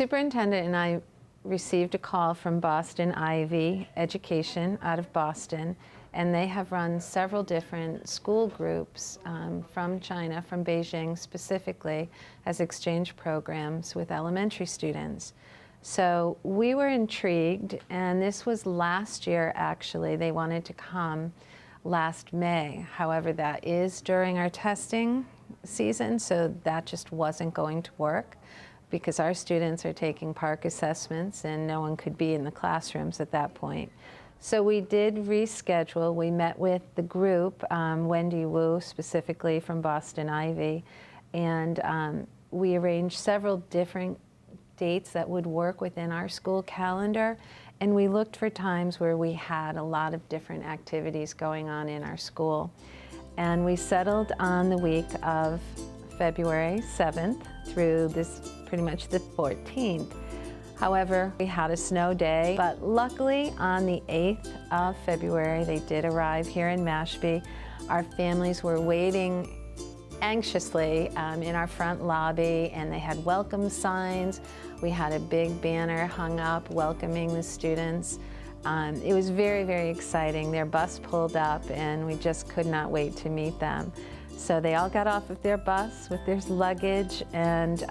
Superintendent and I received a call from Boston Ivy Education out of Boston, and they have run several different school groups from China, from Beijing specifically, as exchange programs with elementary students. So we were intrigued, and this was last year actually. They wanted to come last May. However, that is during our testing season, so that just wasn't going to work because our students are taking park assessments and no one could be in the classrooms at that point. So we did reschedule. We met with the group, Wendy Wu specifically from Boston Ivy, and we arranged several different dates that would work within our school calendar, and we looked for times where we had a lot of different activities going on in our school. And we settled on the week of February 7th through this pretty much the 14th. However, we had a snow day, but luckily on the 8th of February, they did arrive here in Mashpee. Our families were waiting anxiously in our front lobby, and they had welcome signs. We had a big banner hung up welcoming the students. It was very, very exciting. Their bus pulled up and we just could not wait to meet them. So they all got off of their bus with their luggage and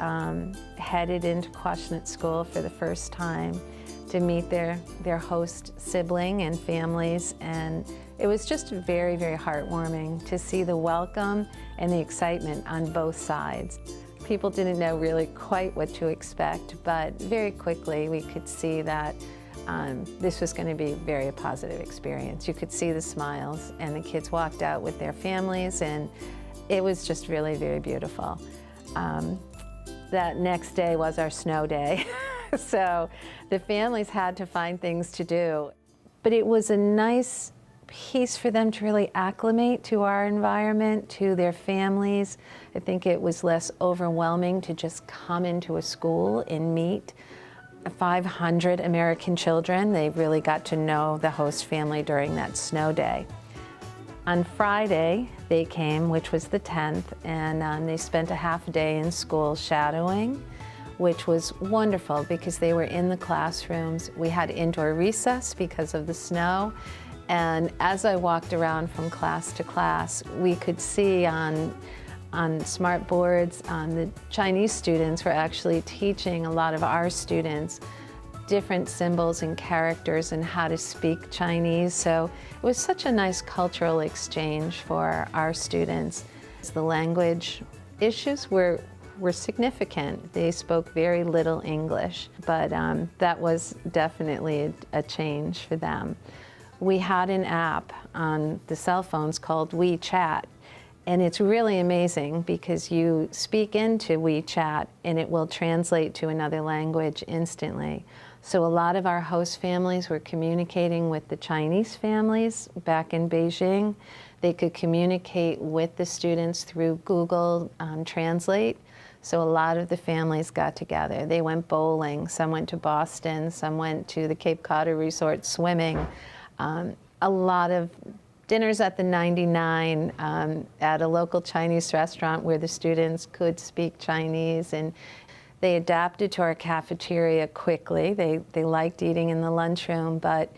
headed into Quashnet school for the first time to meet their host sibling and families. And it was just very, very heartwarming to see the welcome and the excitement on both sides. People didn't know really quite what to expect, but very quickly we could see that this was going to be a very positive experience. You could see the smiles, and the kids walked out with their families, and it was just really very beautiful. That next day was our snow day, so the families had to find things to do. But it was a nice piece for them to really acclimate to our environment, to their families. I think it was less overwhelming to just come into a school and meet 500 American children. They really got to know the host family during that snow day. On Friday, they came, which was the 10th, and they spent a half day in school shadowing, which was wonderful because they were in the classrooms. We had indoor recess because of the snow, and as I walked around from class to class, we could see on smart boards, the Chinese students were actually teaching a lot of our students different symbols and characters and how to speak Chinese. So it was such a nice cultural exchange for our students. The language issues were significant. They spoke very little English, but that was definitely a change for them. We had an app on the cell phones called WeChat, and it's really amazing because you speak into WeChat and it will translate to another language instantly. So a lot of our host families were communicating with the Chinese families back in Beijing. They could communicate with the students through Google Translate. So a lot of the families got together. They went bowling, some went to Boston, some went to the Cape Cod Resort swimming. A lot of dinners at the 99 at a local Chinese restaurant where the students could speak Chinese, and they adapted to our cafeteria quickly. They liked eating in the lunchroom, but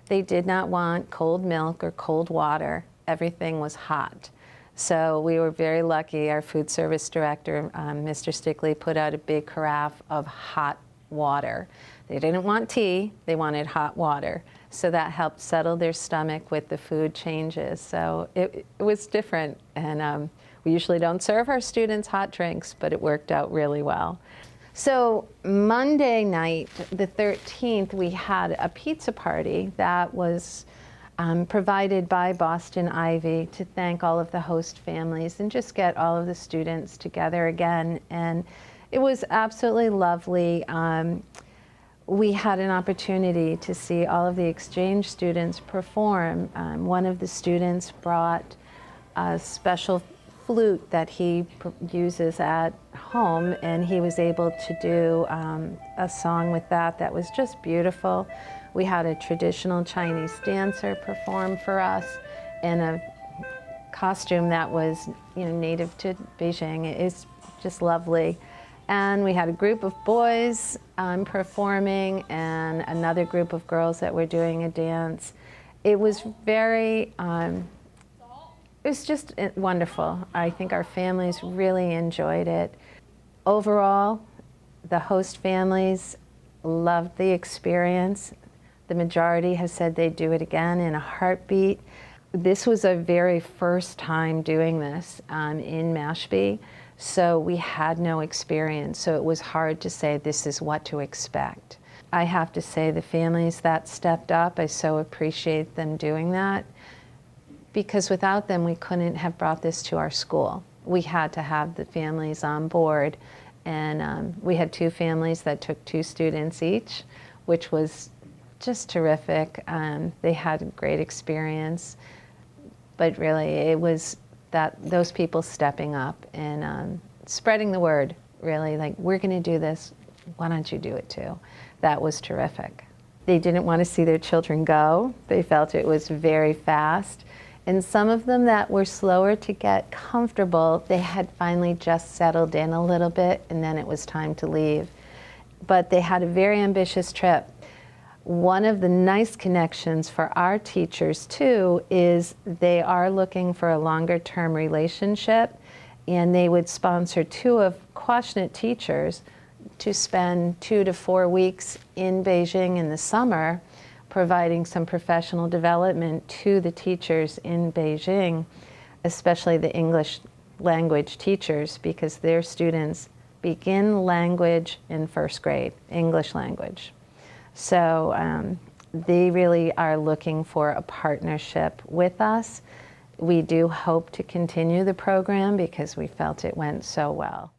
they did not want cold milk or cold water. Everything was hot. So we were very lucky. Our food service director, Mr. Stickley, put out a big carafe of hot water. They didn't want tea, they wanted hot water. So that helped settle their stomach with the food changes. So it was different, and we usually don't serve our students hot drinks, but it worked out really well. So Monday night, the 13th, we had a pizza party that was provided by Boston Ivy to thank all of the host families and just get all of the students together again. And it was absolutely lovely. We had an opportunity to see all of the exchange students perform. One of the students brought a special flute that he uses at home, and he was able to do a song with that was just beautiful. We had a traditional Chinese dancer perform for us in a costume that was native to Beijing. It's just lovely. And we had a group of boys performing and another group of girls that were doing a dance. It was very, it was just wonderful. I think our families really enjoyed it. Overall, the host families loved the experience. The majority have said they'd do it again in a heartbeat. This was a very first time doing this in Mashpee, so we had no experience, so it was hard to say this is what to expect. I have to say the families that stepped up, I so appreciate them doing that, because without them we couldn't have brought this to our school. We had to have the families on board, and we had 2 families that took 2 students each, which was just terrific. They had a great experience, but really it was those people stepping up and spreading the word, really, like, we're gonna do this, why don't you do it too? That was terrific. They didn't want to see their children go. They felt it was very fast. And some of them that were slower to get comfortable, they had finally just settled in a little bit, and then it was time to leave. But they had a very ambitious trip. One of the nice connections for our teachers too is they are looking for a longer term relationship, and they would sponsor 2 of Quashnet teachers to spend 2 to 4 weeks in Beijing in the summer, providing some professional development to the teachers in Beijing, especially the English language teachers, because their students begin language in 1st grade, English language. So they really are looking for a partnership with us. We do hope to continue the program because we felt it went so well.